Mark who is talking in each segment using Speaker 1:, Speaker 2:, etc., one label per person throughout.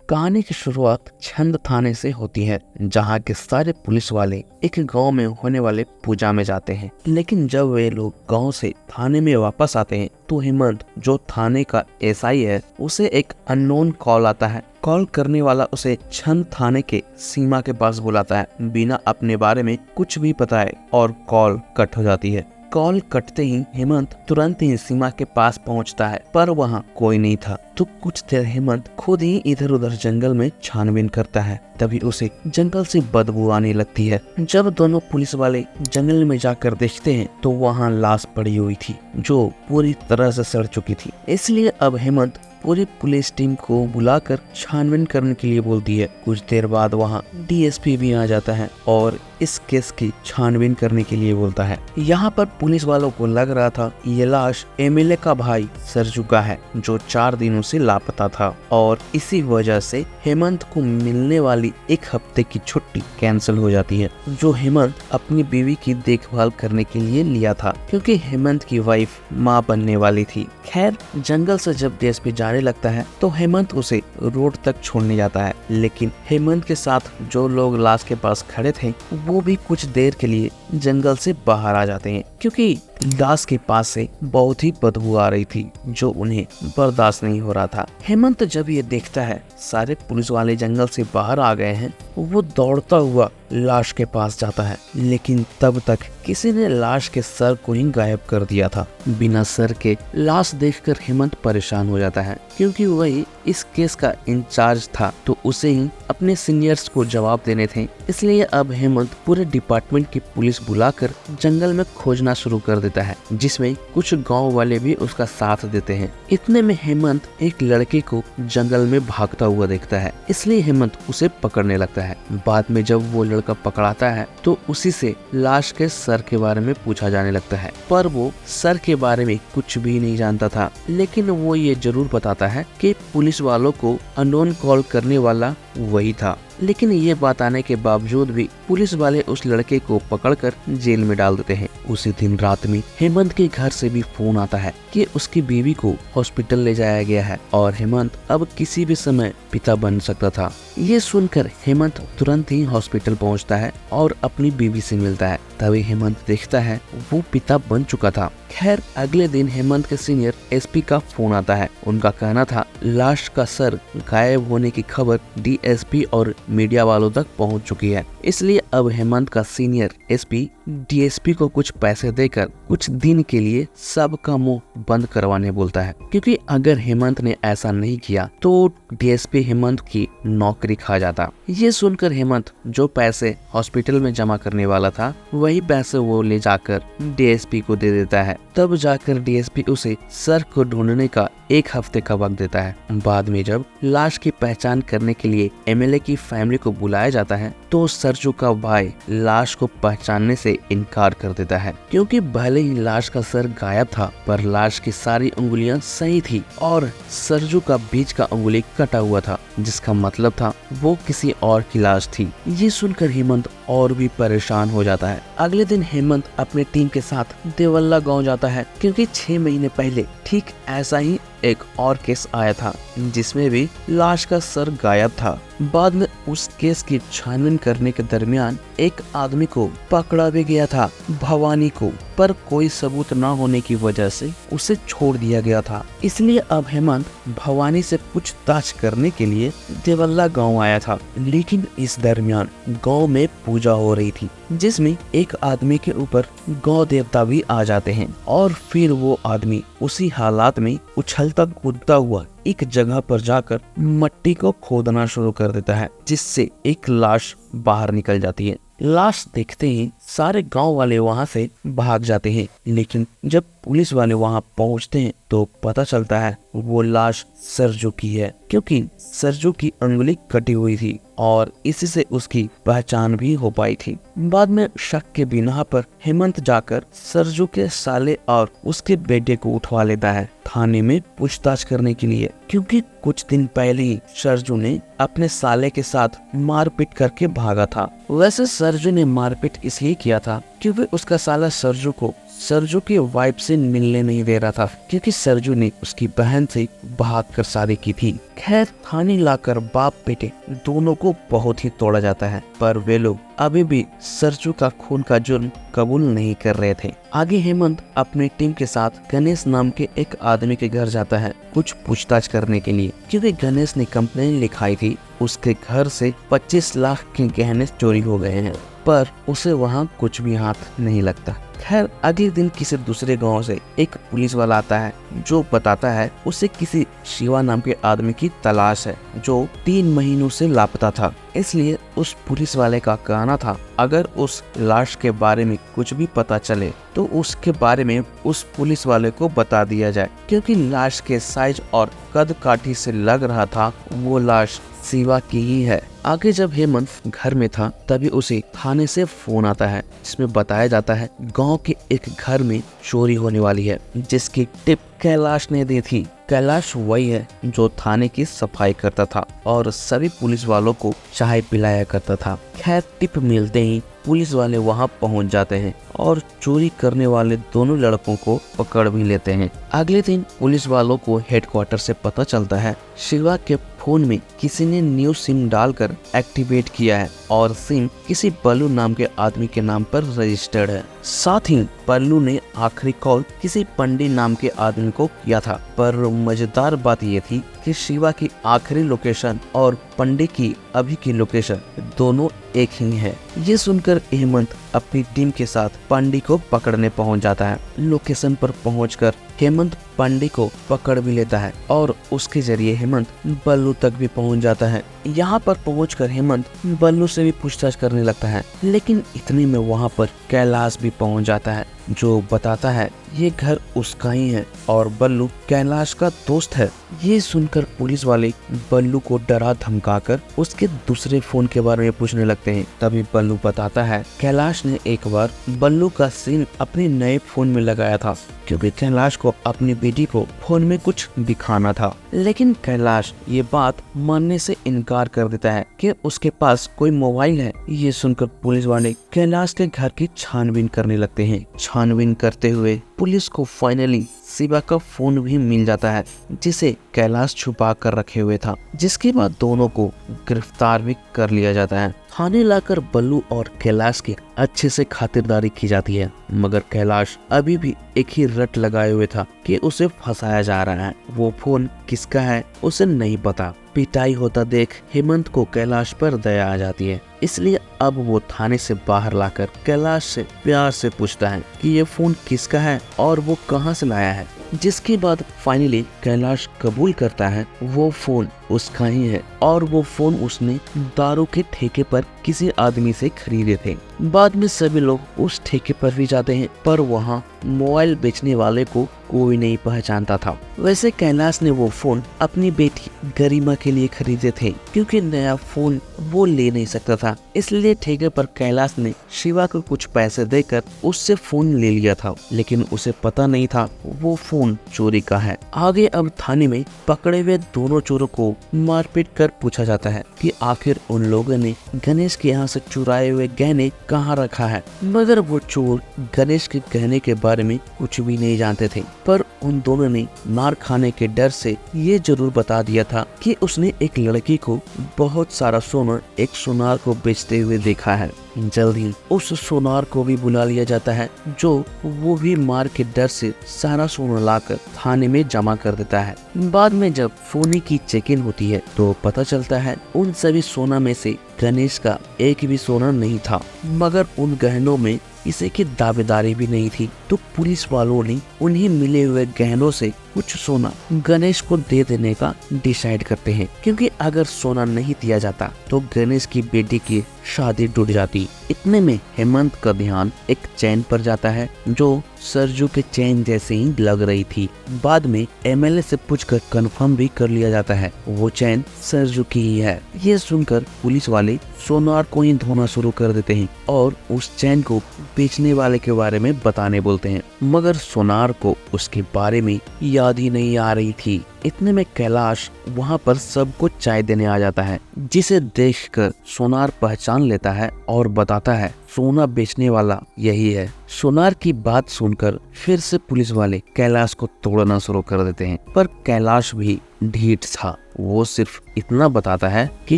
Speaker 1: कहानी की शुरुआत छंद थाने से होती है, जहाँ के सारे पुलिस वाले एक गांव में होने वाले पूजा में जाते हैं। लेकिन जब वे लोग गांव से थाने में वापस आते हैं तो हेमंत, जो थाने का एसआई है, उसे एक अननोन कॉल आता है। कॉल करने वाला उसे छंद थाने के सीमा के पास बुलाता है, बिना अपने बारे में कुछ भी बताए, और कॉल कट हो जाती है। कॉल कटते ही हेमंत तुरंत ही सीमा के पास पहुंचता है, पर वहां कोई नहीं था। तो कुछ देर हेमंत खुद ही इधर उधर जंगल में छानबीन करता है। तभी उसे जंगल से बदबू आने लगती है। जब दोनों पुलिस वाले जंगल में जाकर देखते हैं तो वहां लाश पड़ी हुई थी, जो पूरी तरह से सड़ चुकी थी। इसलिए अब हेमंत पूरी पुलिस टीम को बुलाकर छानबीन करने के लिए बोलती है। कुछ देर बाद वहां डीएसपी भी आ जाता है और इस केस की छानबीन करने के लिए बोलता है। यहाँ पर पुलिस वालों को लग रहा था ये लाश एमएलए का भाई सरजू का है, जो 4 दिनों से लापता था, और इसी वजह से हेमंत को मिलने वाली 1 हफ्ते की छुट्टी कैंसिल हो जाती है, जो हेमंत अपनी बीवी की देखभाल करने के लिए लिया था, क्योंकि हेमंत की वाइफ माँ बनने वाली थी। खैर, जंगल से जब डीएसपी जाने लगता है तो हेमंत उसे रोड तक छोड़ने जाता है। लेकिन हेमंत के साथ जो लोग लाश के पास खड़े थे वो भी कुछ देर के लिए जंगल से बाहर आ जाते हैं, क्योंकि लाश के पास से बहुत ही बदबू आ रही थी, जो उन्हें बर्दाश्त नहीं हो रहा था। हेमंत जब ये देखता है सारे पुलिस वाले जंगल से बाहर आ गए हैं, वो दौड़ता हुआ लाश के पास जाता है। लेकिन तब तक किसी ने लाश के सर को ही गायब कर दिया था। बिना सर के लाश देखकर हेमंत परेशान हो जाता है, क्योंकि वही इस केस का इंचार्ज था, तो उसे ही अपने सीनियर्स को जवाब देने थे। इसलिए अब हेमंत पूरे डिपार्टमेंट की पुलिस बुलाकर जंगल में खोजना शुरू कर देता है, जिसमें कुछ गांव वाले भी उसका साथ देते हैं। इतने में हेमंत एक लड़के को जंगल में भागता हुआ देखता है, इसलिए हेमंत उसे पकड़ने लगता है। बाद में जब वो लड़का पकड़ाता है तो उसी से लाश के सर के बारे में पूछा जाने लगता है, पर वो सर के बारे में कुछ भी नहीं जानता था। लेकिन वो ये जरूर बताता है कि पुलिस वालों को अननोन कॉल करने वाला वही था। लेकिन ये बात आने के बावजूद भी पुलिस वाले उस लड़के को पकड़कर जेल में डाल देते हैं। उसी दिन रात में हेमंत के घर से भी फोन आता है कि उसकी बीवी को हॉस्पिटल ले जाया गया है और हेमंत अब किसी भी समय पिता बन सकता था। ये सुनकर हेमंत तुरंत ही हॉस्पिटल पहुंचता है और अपनी बीवी से मिलता है। तभी हेमंत देखता है वो पिता बन चुका था। खैर, अगले दिन हेमंत के सीनियर एसपी का फोन आता है। उनका कहना था लाश का सर गायब होने की खबर डीएसपी और मीडिया वालों तक पहुंच चुकी है। इसलिए अब हेमंत का सीनियर एसपी डीएसपी को कुछ पैसे देकर कुछ दिन के लिए सबका मुंह बंद करवाने बोलता है, क्योंकि अगर हेमंत ने ऐसा नहीं किया तो डीएसपी हेमंत की नौकरी खा जाता। ये सुनकर हेमंत जो पैसे हॉस्पिटल में जमा करने वाला था, वही पैसे वो ले जाकर डीएसपी को दे देता है। तब जाकर डीएसपी उसे सर को ढूंढने का 1 हफ्ते का वक्त देता है। बाद में जब लाश की पहचान करने के लिए एमएलए की फैमिली को बुलाया जाता है तो सरजू का भाई लाश को पहचानने से इनकार कर देता है, क्योंकि भले ही लाश का सर गायब था, पर लाश की सारी उंगलियां सही थी और सरजू का बीच का उंगली कटा हुआ था, जिसका मतलब था वो किसी और की लाश थी। ये सुनकर हेमंत और भी परेशान हो जाता है। अगले दिन हेमंत अपने टीम के साथ देवल्ला गांव जाता है, क्योंकि 6 महीने पहले ठीक ऐसा ही एक और केस आया था, जिसमें भी लाश का सर गायब था। बाद में उस केस की छानबीन करने के दरमियान एक आदमी को पकड़ा भी गया था, भवानी को, पर कोई सबूत न होने की वजह से उसे छोड़ दिया गया था। इसलिए अब हेमंत भवानी से पूछताछ करने के लिए देवल्ला गांव आया था। लेकिन इस दरमियान गांव में पूजा हो रही थी, जिसमें एक आदमी के ऊपर गौ देवता भी आ जाते हैं, और फिर वो आदमी उसी हालात में उछलता कूदता हुआ एक जगह पर जाकर मट्टी को खोदना शुरू कर देता है, जिससे एक लाश बाहर निकल जाती है। लाश देखते ही सारे गांव वाले वहां से भाग जाते हैं। लेकिन जब पुलिस वाले वहां पहुंचते हैं तो पता चलता है वो लाश सरजू की है, क्योंकि सरजू की उंगली कटी हुई थी और इसी से उसकी पहचान भी हो पाई थी। बाद में शक के बिना पर हेमंत जाकर सरजू के साले और उसके बेटे को उठवा लेता है थाने में पूछताछ करने के लिए, क्योंकि कुछ दिन पहले ही सरजू ने अपने साले के साथ मारपीट करके भागा था। वैसे सरजू ने मारपीट इसलिए किया था क्योंकि उसका साला सरजू को सरजू की वाइफ से मिलने नहीं दे रहा था, क्योंकि सरजू ने उसकी बहन से भागकर शादी की थी। खैर, थाने लाकर बाप बेटे दोनों को बहुत ही तोड़ा जाता है, पर वे लोग अभी भी सरजू का खून का जुर्म कबूल नहीं कर रहे थे। आगे हेमंत अपनी टीम के साथ गणेश नाम के एक आदमी के घर जाता है कुछ पूछताछ करने के लिए, क्योंकि गणेश ने कंप्लेन लिखाई थी उसके घर से 25 लाख के गहने चोरी हो गए हैं, पर उसे वहाँ कुछ भी हाथ नहीं लगता। खैर, अगले दिन किसी दूसरे गांव से एक पुलिस वाला आता है जो बताता है उसे किसी शिवा नाम के आदमी की तलाश है जो 3 महीनों से लापता था। इसलिए उस पुलिस वाले का कहना था अगर उस लाश के बारे में कुछ भी पता चले तो उसके बारे में उस पुलिस वाले को बता दिया जाए, क्योंकि लाश के साइज और कद काठी से लग रहा था वो लाश शिवा की ही है। आगे जब हेमंत घर में था तभी उसे थाने से फोन आता है जिसमें बताया जाता है गांव के एक घर में चोरी होने वाली है, जिसकी टिप कैलाश ने दी थी। कैलाश वही है जो थाने की सफाई करता था और सभी पुलिस वालों को चाय पिलाया करता था। खैर, टिप मिलते ही पुलिस वाले वहां पहुंच जाते हैं और चोरी करने वाले दोनों लड़कों को पकड़ भी लेते हैं। अगले दिन पुलिस वालों को हेडक्वार्टर से पता चलता है शिवा के फोन में किसी ने न्यू सिम डालकर एक्टिवेट किया है और सिम किसी बल्लू नाम के आदमी के नाम पर रजिस्टर्ड है। साथ ही बल्लू ने आखिरी कॉल किसी पंडित नाम के आदमी को किया था, पर मजेदार बात यह थी कि शिवा की आखिरी लोकेशन और पंडित की अभी की लोकेशन दोनों एक ही है। ये सुनकर हेमंत अपनी टीम के साथ पंडित को पकड़ने पहुंच जाता है। लोकेशन पर पहुंचकर हेमंत पंडित को पकड़ भी लेता है और उसके जरिए हेमंत बल्लू तक भी पहुंच जाता है। यहाँ पर पहुंचकर हेमंत बल्लू से भी पूछताछ करने लगता है, लेकिन इतने में वहाँ पर कैलाश भी पहुंच जाता है जो बताता है ये घर उसका ही है और बल्लू कैलाश का दोस्त है। ये सुनकर पुलिस वाले बल्लू को डरा धमकाकर उसके दूसरे फोन के बारे में पूछने लगते हैं। तभी बल्लू बताता है कैलाश ने एक बार बल्लू का सिम अपने नए फोन में लगाया था, क्योंकि कैलाश को अपनी बेटी को फोन में कुछ दिखाना था। लेकिन कैलाश ये बात मानने से इनकार कर देता है कि उसके पास कोई मोबाइल है। ये सुनकर पुलिस वाले कैलाश के घर की छानबीन करने लगते हैं। छानबीन करते हुए पुलिस को फाइनली शिवा का फोन भी मिल जाता है जिसे कैलाश छुपा कर रखे हुए था, जिसके बाद दोनों को गिरफ्तार भी कर लिया जाता है। थाने लाकर बल्लू और कैलाश की अच्छे से खातिरदारी की जाती है, मगर कैलाश अभी भी एक ही रट लगाए हुए था कि उसे फंसाया जा रहा है। वो फोन किसका है उसे नहीं पता। पिटाई होता देख हेमंत को कैलाश पर दया आ जाती है, इसलिए अब वो थाने से बाहर लाकर कैलाश से प्यार से पूछता है कि ये फोन किसका है और वो कहाँ से लाया है, जिसके बाद फाइनली कैलाश कबूल करता है वो फोन उसका ही है और वो फोन उसने दारू के ठेके पर किसी आदमी से खरीदे थे। बाद में सभी लोग उस ठेके पर भी जाते हैं, पर वहाँ मोबाइल बेचने वाले को कोई नहीं पहचानता था। वैसे कैलाश ने वो फोन अपनी बेटी गरिमा के लिए खरीदे थे, क्योंकि नया फोन वो ले नहीं सकता था, इसलिए ठेके पर कैलाश ने शिवा को कुछ पैसे देकर उससे फोन ले लिया था, लेकिन उसे पता नहीं था वो फोन चोरी का है। आगे अब थाने में पकड़े हुए दोनों चोरों को मारपीट कर पूछा जाता है कि आखिर उन लोगों ने गणेश के यहाँ से चुराए हुए गहने कहाँ रखा है, मगर वो चोर गणेश के गहने के बारे में कुछ भी नहीं जानते थे। पर उन दोनों ने मार खाने के डर से ये जरूर बता दिया था कि उसने एक लड़की को बहुत सारा सोना एक सोनार को बेचते हुए देखा है। जल्द ही उस सोनार को भी बुला लिया जाता है, जो वो भी मार के डर से सारा सोना लाकर थाने में जमा कर देता है। बाद में जब सोने की चेकिंग होती है तो पता चलता है उन सभी सोना में से गणेश का एक भी सोना नहीं था, मगर उन गहनों में किसी की दावेदारी भी नहीं थी। तो पुलिस वालों ने उन्हें मिले हुए गहनों से कुछ सोना गणेश को दे देने का डिसाइड करते हैं, क्योंकि अगर सोना नहीं दिया जाता तो गणेश की बेटी की शादी टूट जाती। इतने में हेमंत का ध्यान एक चैन पर जाता है जो सरजू के चैन जैसे ही लग रही थी। बाद में एमएलए से पूछकर कंफर्म भी कर लिया जाता है वो चैन सरजू की ही है। ये सुनकर पुलिस वाले सोनार को ही धोना शुरू कर देते हैं और उस चैन को बेचने वाले के बारे में बताने बोलते हैं, मगर सोनार को उसके बारे में याद ही नहीं आ रही थी। इतने में कैलाश वहाँ पर सबको चाय देने आ जाता है, जिसे देखकर सोनार पहचान लेता है और बताता है सोना बेचने वाला यही है। सोनार की बात सुन सुनकर फिर से पुलिस वाले कैलाश को तोड़ना शुरू कर देते हैं, पर कैलाश भी ढीठ था। वो सिर्फ इतना बताता है कि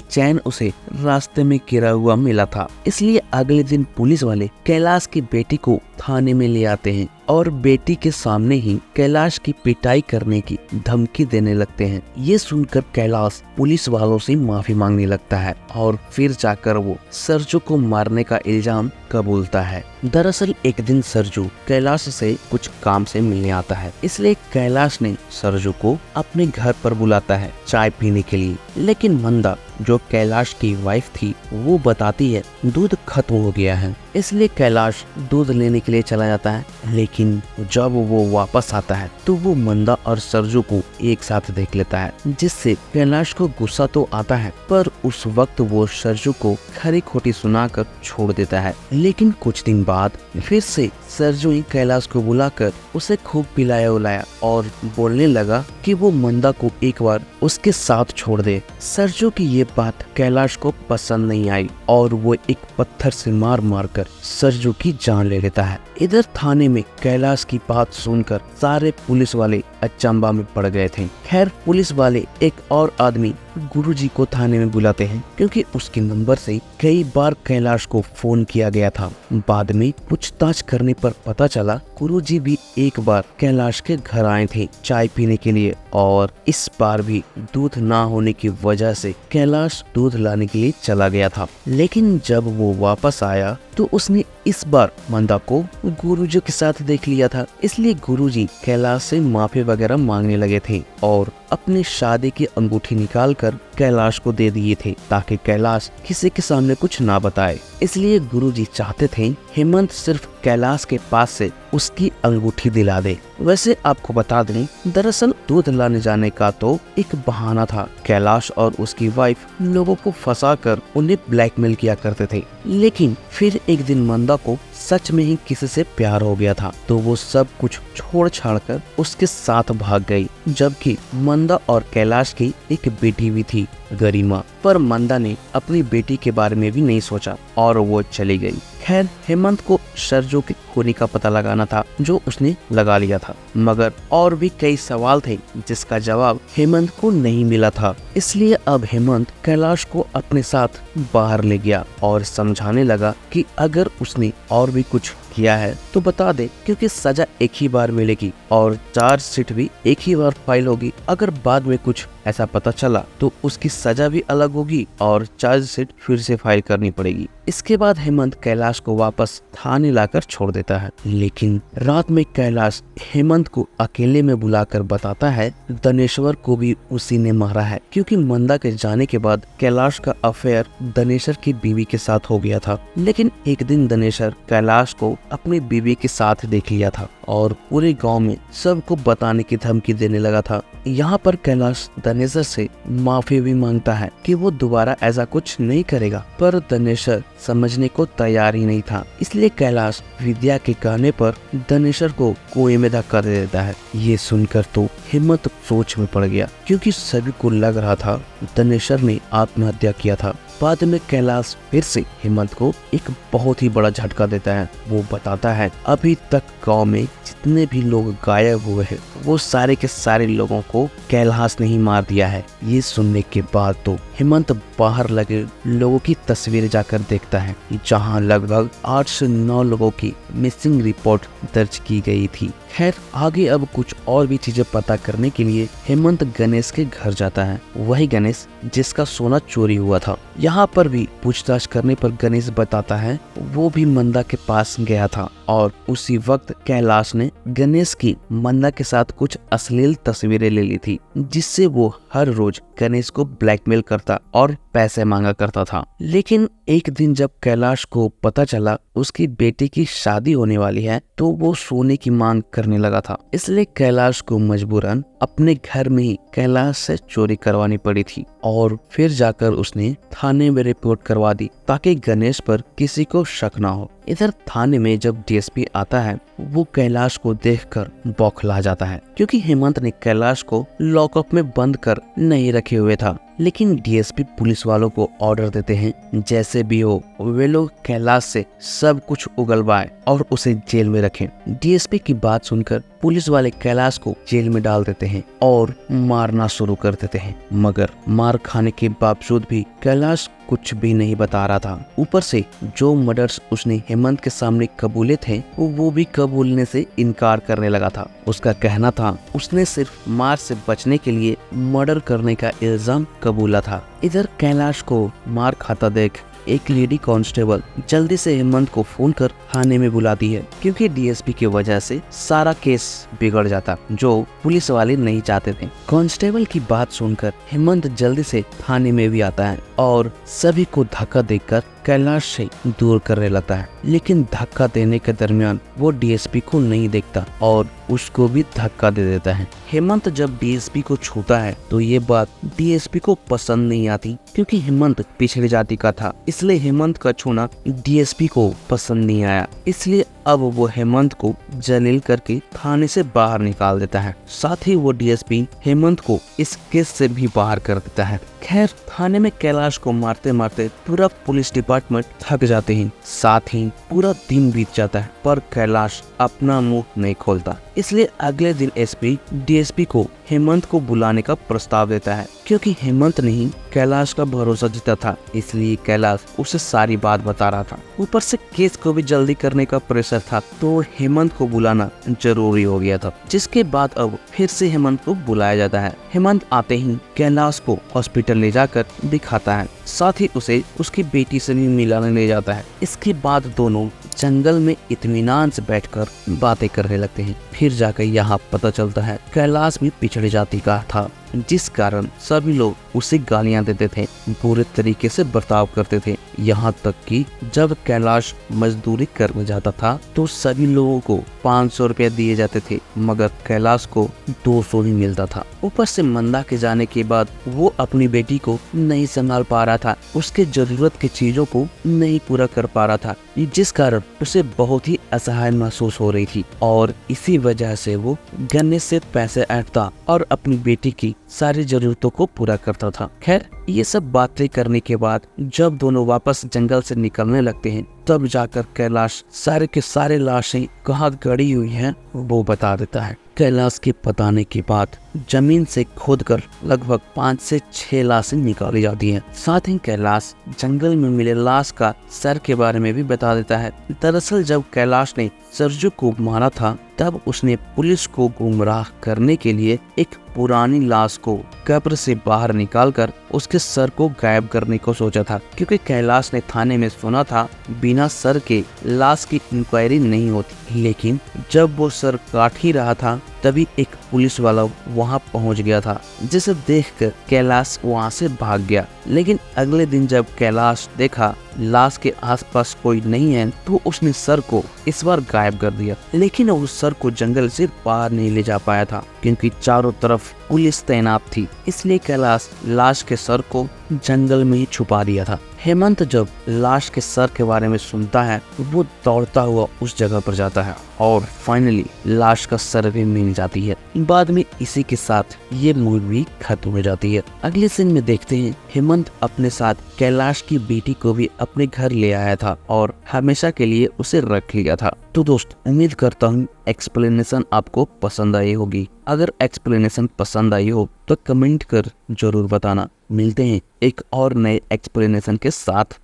Speaker 1: चैन उसे रास्ते में गिरा हुआ मिला था। इसलिए अगले दिन पुलिस वाले कैलाश की बेटी को थाने में ले आते हैं और बेटी के सामने ही कैलाश की पिटाई करने की धमकी देने लगते हैं। ये सुनकर कैलाश पुलिस वालों से माफी मांगने लगता है और फिर जाकर वो सरजू को मारने का इल्जाम कबूलता है। दरअसल एक दिन सरजू कैलाश से कुछ काम से मिलने आता है, इसलिए कैलाश ने सरजू को अपने घर पर बुलाता है चाय पीने के लिए। लेकिन मंदा जो कैलाश की वाइफ थी वो बताती है दूध खत्म हो गया है, इसलिए कैलाश दूध लेने के लिए चला जाता है। लेकिन जब वो वापस आता है तो वो मंदा और सरजू को एक साथ देख लेता है, जिससे कैलाश को गुस्सा तो आता है, पर उस वक्त वो सरजू को खरी खोटी सुनाकर छोड़ देता है। लेकिन कुछ दिन बाद फिर से सरजू ही कैलाश को बुलाकर उसे खूब पिलाया उलाया और बोलने लगा कि वो मंदा को एक बार उसके साथ छोड़ दे। सरजू की ये बात कैलाश को पसंद नहीं आई और वो एक पत्थर से मार मार कर सरजू की जान ले लेता है। इधर थाने में कैलाश की बात सुनकर सारे पुलिस वाले अचंभा में पड़ गए थे। खैर पुलिस वाले एक और आदमी गुरुजी को थाने में बुलाते हैं, क्योंकि उसके नंबर से कई बार कैलाश को फोन किया गया था। बाद में पूछताछ करने पर पता चला गुरुजी भी एक बार कैलाश के घर आए थे चाय पीने के लिए, और इस बार भी दूध ना होने की वजह से कैलाश दूध लाने के लिए चला गया था। लेकिन जब वो वापस आया तो उसने इस बार मंदा को गुरुजी के साथ देख लिया था, इसलिए गुरुजी कैलाश से माफी वगैरह मांगने लगे थे और अपनी शादी की अंगूठी निकालकर कैलाश को दे दिए थे ताकि कैलाश किसी के सामने कुछ ना बताए। इसलिए गुरुजी चाहते थे हेमंत सिर्फ कैलाश के पास से उसकी अंगूठी दिला दे। वैसे आपको बता दें, दरअसल दूध लाने जाने का तो एक बहाना था। कैलाश और उसकी वाइफ लोगों को फंसाकर उन्हें ब्लैकमेल किया करते थे। लेकिन फिर एक दिन मंदा को सच में ही किसी से प्यार हो गया था, तो वो सब कुछ छोड़ छाड़ कर उसके साथ भाग गई। जबकि मंदा और कैलाश की एक बेटी भी थी, गरिमा, पर मंदा ने अपनी बेटी के बारे में भी नहीं सोचा और वो चली गई। खैर हेमंत को सरजू के खोने का पता लगाना था, जो उसने लगा लिया था, मगर और भी कई सवाल थे जिसका जवाब हेमंत को नहीं मिला था। इसलिए अब हेमंत कैलाश को अपने साथ बाहर ले गया और समझाने लगा कि अगर उसने और भी कुछ किया है तो बता दे, क्योंकि सजा एक ही बार मिलेगी और चार्जशीट भी एक ही बार फाइल होगी। अगर बाद में कुछ ऐसा पता चला तो उसकी सजा भी अलग होगी और चार्जशीट फिर से फाइल करनी पड़ेगी। इसके बाद हेमंत कैलाश को वापस थाने लाकर छोड़ देता है। लेकिन रात में कैलाश हेमंत को अकेले में बुलाकर बताता है दनेश्वर को भी उसी ने मारा है, क्योंकि मंदा के जाने के बाद कैलाश का अफेयर दनेश्वर की बीवी के साथ हो गया था। लेकिन एक दिन दनेश्वर कैलाश को अपनी बीवी के साथ देख लिया था और पूरे गांव में सबको बताने की धमकी देने लगा था। यहाँ पर कैलाश दनेश्वर से माफी भी मांगता है कि वो दोबारा ऐसा कुछ नहीं करेगा, पर दनेश्वर समझने को तैयार ही नहीं था। इसलिए कैलाश विद्या के कहने पर दनेश्वर को कुएं में धक्का दे देता है। ये सुनकर तो हिम्मत सोच में पड़ गया, क्योंकि सभी को लग रहा था दनेश्वर ने आत्महत्या किया था। बाद में कैलाश फिर से हेमंत को एक बहुत ही बड़ा झटका देता है। वो बताता है अभी तक गांव में जितने भी लोग गायब हुए हैं वो सारे के सारे लोगों को कैलाश ने ही मार दिया है। ये सुनने के बाद तो हेमंत बाहर लगे लोगों की तस्वीर जाकर देखता है, जहां लगभग 8 से 9 लोगों की मिसिंग रिपोर्ट दर्ज की गई थी। खैर आगे अब कुछ और भी चीजें पता करने के लिए हेमंत गणेश के घर जाता है, वही गणेश जिसका सोना चोरी हुआ था। यहाँ पर भी पूछताछ करने पर गणेश बताता है वो भी मंदा के पास गया था और उसी वक्त कैलाश ने गणेश की मंदा के साथ कुछ अश्लील तस्वीरें ले ली थी, जिससे वो हर रोज गणेश को ब्लैकमेल करता और पैसे मांगा करता था। लेकिन एक दिन जब कैलाश को पता चला उसकी बेटी की शादी होने वाली है तो वो सोने की मांग करने लगा था। इसलिए कैलाश को मजबूरन अपने घर में ही कैलाश से चोरी करवानी पड़ी थी और फिर जाकर उसने थाने में रिपोर्ट करवा दी ताकि गणेश पर किसी को शक ना हो। इधर थाने में जब डीएसपी आता है वो कैलाश को देखकर बौखला जाता है, क्योंकि हेमंत ने कैलाश को लॉकअप में बंद कर नहीं रखे हुए था। लेकिन डीएसपी पुलिस वालों को ऑर्डर देते हैं जैसे भी हो वे लोग कैलाश से सब कुछ उगलवाए और उसे जेल में रखें। डीएसपी की बात सुनकर पुलिस वाले कैलाश को जेल में डाल देते हैं और मारना शुरू कर देते हैं, मगर मार खाने के बावजूद भी कैलाश कुछ भी नहीं बता रहा था। ऊपर से जो मर्डर्स उसने हेमंत के सामने कबूले थे वो भी कबूलने से इनकार करने लगा था। उसका कहना था उसने सिर्फ मार से बचने के लिए मर्डर करने का इल्जाम कबूला था। इधर कैलाश को मार खाता देख एक लेडी कांस्टेबल जल्दी से हेमंत को फोन कर थाने में बुलाती है, क्योंकि डीएसपी की वजह से सारा केस बिगड़ जाता जो पुलिस वाले नहीं चाहते थे। कांस्टेबल की बात सुनकर हेमंत जल्दी से थाने में भी आता है और सभी को धक्का देकर कैलाश से दूर करने लगता है। लेकिन धक्का देने के दरमियान वो डीएसपी को नहीं देखता और उसको भी धक्का दे देता है। हेमंत जब डीएसपी को छूता है तो ये बात डीएसपी को पसंद नहीं आती, क्योंकि हेमंत पिछड़ी जाति का था, इसलिए हेमंत का छूना डीएसपी को पसंद नहीं आया। इसलिए अब वो हेमंत को जलील करके थाने से बाहर निकाल देता है। साथ ही वो डीएसपी हेमंत को इस केस से भी बाहर कर देता है। खैर, थाने में कैलाश को मारते मारते पूरा पुलिस डिपार्टमेंट थक जाते हैं। साथ ही पूरा दिन बीत जाता है पर कैलाश अपना मुंह नहीं खोलता। इसलिए अगले दिन एसपी डीएसपी को हेमंत को बुलाने का प्रस्ताव देता है, क्योंकि हेमंत ने ही कैलाश का भरोसा जीता था, इसलिए कैलाश उसे सारी बात बता रहा था। ऊपर से केस को भी जल्दी करने का प्रेशर था तो हेमंत को बुलाना जरूरी हो गया था, जिसके बाद अब फिर से हेमंत को बुलाया जाता है। हेमंत आते ही कैलाश को हॉस्पिटल ले जाकर दिखाता है, साथ ही उसे उसकी बेटी से भी मिलाने ले जाता है। इसके बाद दोनों जंगल में इत्मीनान से बैठकर बातें करने लगते हैं। फिर जाकर यहाँ पता चलता है कैलाश भी पिछड़ी जाति का था, जिस कारण सभी लोग उसे गालियां देते थे, बुरे तरीके से बर्ताव करते थे। यहाँ तक कि जब कैलाश मजदूरी करने जाता था तो सभी लोगों को 500 रुपया दिए जाते थे, मगर कैलाश को 200 ही मिलता था। ऊपर से मंदा के जाने के बाद वो अपनी बेटी को नहीं संभाल पा रहा था, उसके जरूरत की चीजों को नहीं पूरा कर पा रहा था, जिस कारण उसे बहुत ही असहाय महसूस हो रही थी और इसी वजह से वो गन्ने से पैसे ऐंठता और अपनी बेटी की सारी जरूरतों को पूरा करता था। खैर, ये सब बातें करने के बाद जब दोनों वापस जंगल से निकलने लगते हैं तब जाकर कैलाश सारे के सारे लाशें कहाँ गड़ी हुई हैं वो बता देता है। कैलाश के बताने के बाद जमीन से खोदकर लगभग 5 से 6 लाशें निकाली जाती हैं। साथ ही कैलाश जंगल में मिले लाश का सर के बारे में भी बता देता है। दरअसल जब कैलाश ने सरजू को मारा था तब उसने पुलिस को गुमराह करने के लिए एक पुरानी लाश को कब्र से बाहर निकालकर उसके सर को गायब करने को सोचा था, क्योंकि कैलाश ने थाने में सुना था बिना सर के लाश की इंक्वायरी नहीं होती। लेकिन जब वो सर काट ही रहा था तभी एक पुलिस वाला वहां पहुंच गया था, जिसे देखकर कैलाश वहां से भाग गया। लेकिन अगले दिन जब कैलाश देखा लाश के आसपास कोई नहीं है तो उसने सर को इस बार गायब कर दिया। लेकिन उस सर को जंगल से बाहर नहीं ले जा पाया था, क्योंकि चारों तरफ पुलिस तैनात थी। इसलिए कैलाश लाश के सर को जंगल में ही छुपा दिया था। हेमंत जब लाश के सर के बारे में सुनता है वो दौड़ता हुआ उस जगह पर जाता है और फाइनली लाश का सर भी मिल जाती है। बाद में इसी के साथ ये मूवी खत्म हो जाती है। अगले सीन में देखते हैं हेमंत अपने साथ कैलाश की बेटी को भी अपने घर ले आया था और हमेशा के लिए उसे रख लिया था। तो दोस्त, उम्मीद करता हूँ एक्सप्लेनेशन आपको पसंद आई होगी। अगर एक्सप्लेनेशन पसंद आई हो तो कमेंट कर जरूर बताना। मिलते हैं एक और नए एक्सप्लेनेशन के साथ।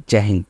Speaker 1: जय हिंद।